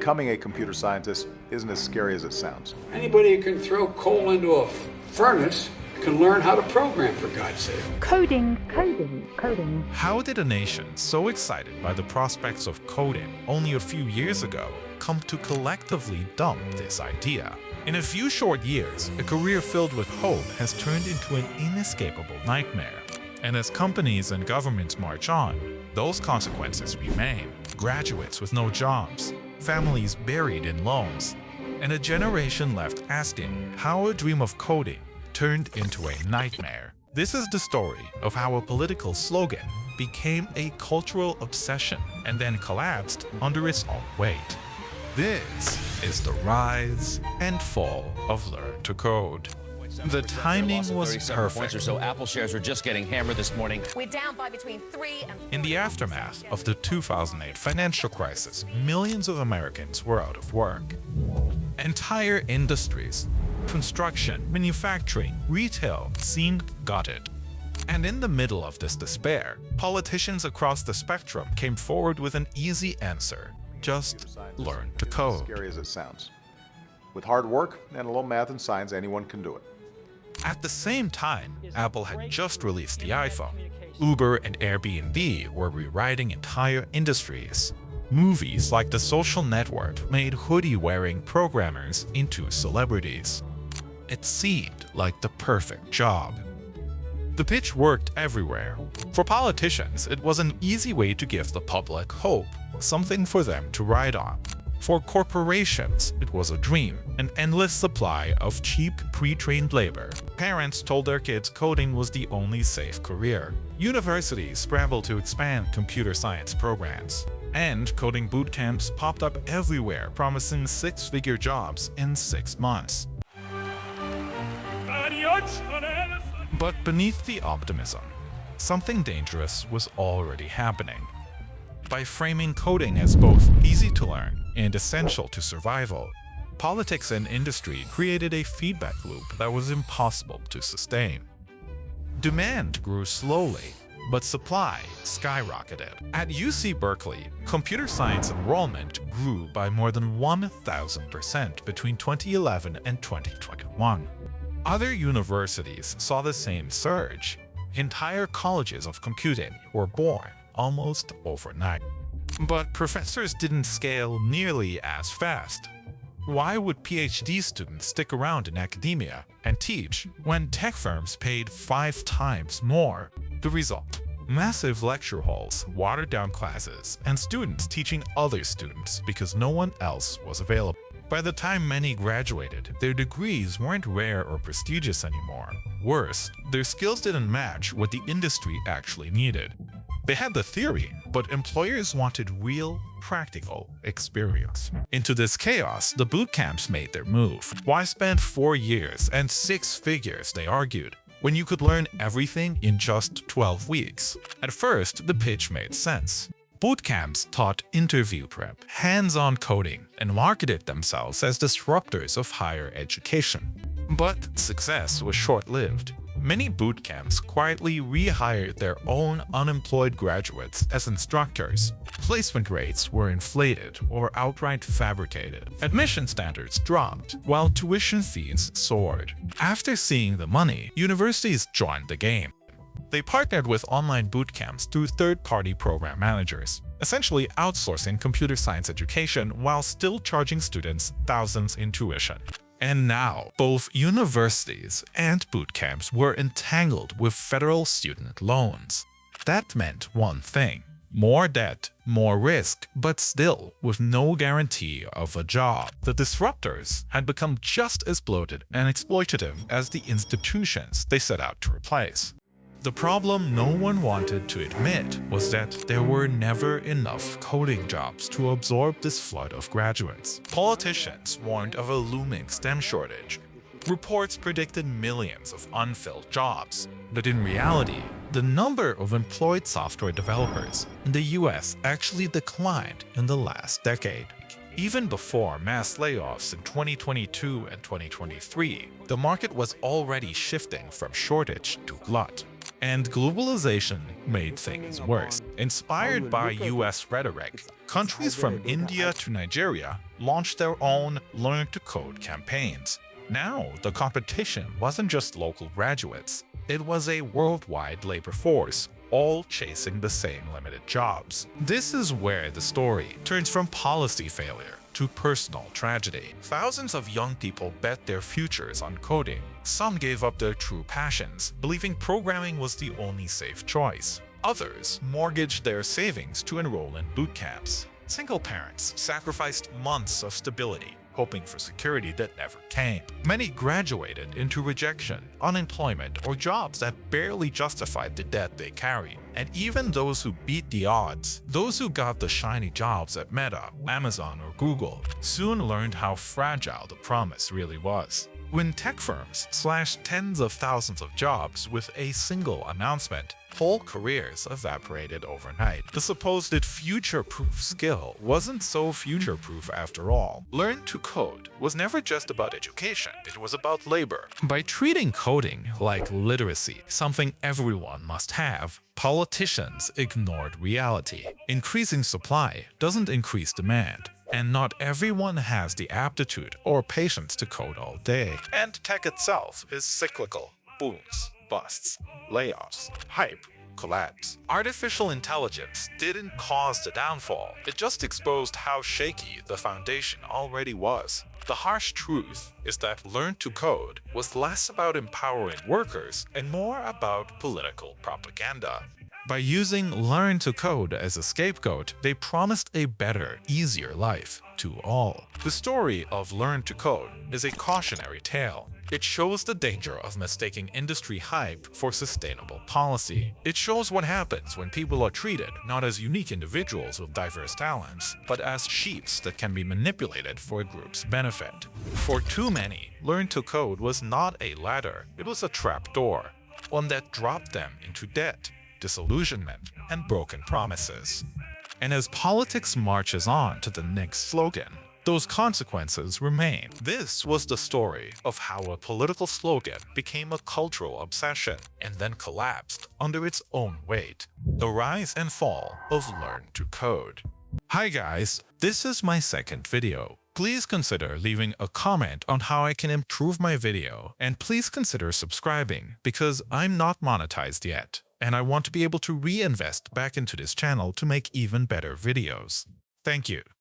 becoming a computer scientist isn't as scary as it sounds. Anybody who can throw coal into a furnace can learn how to program, for God's sake. Coding. How did a nation so excited by the prospects of coding only a few years ago come to collectively dump this idea? In a few short years, a career filled with hope has turned into an inescapable nightmare. And as companies and governments march on, those consequences remain. Graduates with no jobs, families buried in loans, and a generation left asking how a dream of coding turned into a nightmare. This is the story of how a political slogan became a cultural obsession and then collapsed under its own weight. This is the rise and fall of Learn to Code. The timing was perfect. So Apple shares are just getting hammered this morning. We're down by between 3 and... In the aftermath of the 2008 financial crisis, millions of Americans were out of work. Entire industries, construction, manufacturing, retail, seemed gutted. And in the middle of this despair, politicians across the spectrum came forward with an easy answer: just learn to code. As scary as it sounds. With hard work and a little math and science, anyone can do it. At the same time, Apple had just released the iPhone. Uber and Airbnb were rewriting entire industries. Movies like The Social Network made hoodie-wearing programmers into celebrities. It seemed like the perfect job. The pitch worked everywhere. For politicians, it was an easy way to give the public hope, something for them to ride on. For corporations, it was a dream, an endless supply of cheap, pre-trained labor. Parents told their kids coding was the only safe career. Universities scrambled to expand computer science programs. And coding bootcamps popped up everywhere, promising six-figure jobs in 6 months. But beneath the optimism, something dangerous was already happening. By framing coding as both easy to learn and essential to survival, politics and industry created a feedback loop that was impossible to sustain. Demand grew slowly, but supply skyrocketed. At UC Berkeley, computer science enrollment grew by more than 1,000% between 2011 and 2021. Other universities saw the same surge. Entire colleges of computing were born almost overnight. But professors didn't scale nearly as fast. Why would PhD students stick around in academia and teach when tech firms paid 5 times more? The result: massive lecture halls, watered-down classes, and students teaching other students because no one else was available. By the time many graduated, their degrees weren't rare or prestigious anymore. Worse, their skills didn't match what the industry actually needed. They had the theory, but employers wanted real, practical experience. Into this chaos, the bootcamps made their move. Why spend 4 years and 6 figures, they argued, when you could learn everything in just 12 weeks? At first, the pitch made sense. Bootcamps taught interview prep, hands-on coding, and marketed themselves as disruptors of higher education. But success was short-lived. Many bootcamps quietly rehired their own unemployed graduates as instructors. Placement rates were inflated or outright fabricated. Admission standards dropped, while tuition fees soared. After seeing the money, universities joined the game. They partnered with online bootcamps through third-party program managers, essentially outsourcing computer science education while still charging students thousands in tuition. And now, both universities and bootcamps were entangled with federal student loans. That meant one thing: more debt, more risk, but still with no guarantee of a job. The disruptors had become just as bloated and exploitative as the institutions they set out to replace. The problem no one wanted to admit was that there were never enough coding jobs to absorb this flood of graduates. Politicians warned of a looming STEM shortage. Reports predicted millions of unfilled jobs. But in reality, the number of employed software developers in the US actually declined in the last decade. Even before mass layoffs in 2022 and 2023, the market was already shifting from shortage to glut. And globalization made things worse. Inspired by US rhetoric, countries from India to Nigeria launched their own Learn to Code campaigns. Now, the competition wasn't just local graduates, it was a worldwide labor force, all chasing the same limited jobs. This is where the story turns from policy failure to personal tragedy. Thousands of young people bet their futures on coding. Some gave up their true passions, believing programming was the only safe choice. Others mortgaged their savings to enroll in boot camps. Single parents sacrificed months of stability, hoping for security that never came. Many graduated into rejection, unemployment, or jobs that barely justified the debt they carried. And even those who beat the odds, those who got the shiny jobs at Meta, Amazon, or Google, soon learned how fragile the promise really was. When tech firms slashed tens of thousands of jobs with a single announcement, whole careers evaporated overnight. The supposed future-proof skill wasn't so future-proof after all. Learn to code was never just about education, it was about labor. By treating coding like literacy, something everyone must have, politicians ignored reality. Increasing supply doesn't increase demand. And not everyone has the aptitude or patience to code all day. And tech itself is cyclical. Booms, busts, layoffs, hype, collapse. Artificial intelligence didn't cause the downfall. It just exposed how shaky the foundation already was. The harsh truth is that Learn to Code was less about empowering workers and more about political propaganda. By using Learn to Code as a scapegoat, they promised a better, easier life to all. The story of Learn to Code is a cautionary tale. It shows the danger of mistaking industry hype for sustainable policy. It shows what happens when people are treated not as unique individuals with diverse talents, but as sheeps that can be manipulated for a group's benefit. For too many, Learn to Code was not a ladder, it was a trapdoor, one that dropped them into debt, disillusionment, and broken promises. And as politics marches on to the next slogan, those consequences remain. This was the story of how a political slogan became a cultural obsession and then collapsed under its own weight. The rise and fall of Learn to Code. Hi guys, this is my second video. Please consider leaving a comment on how I can improve my video, and please consider subscribing because I'm not monetized yet, and I want to be able to reinvest back into this channel to make even better videos. Thank you.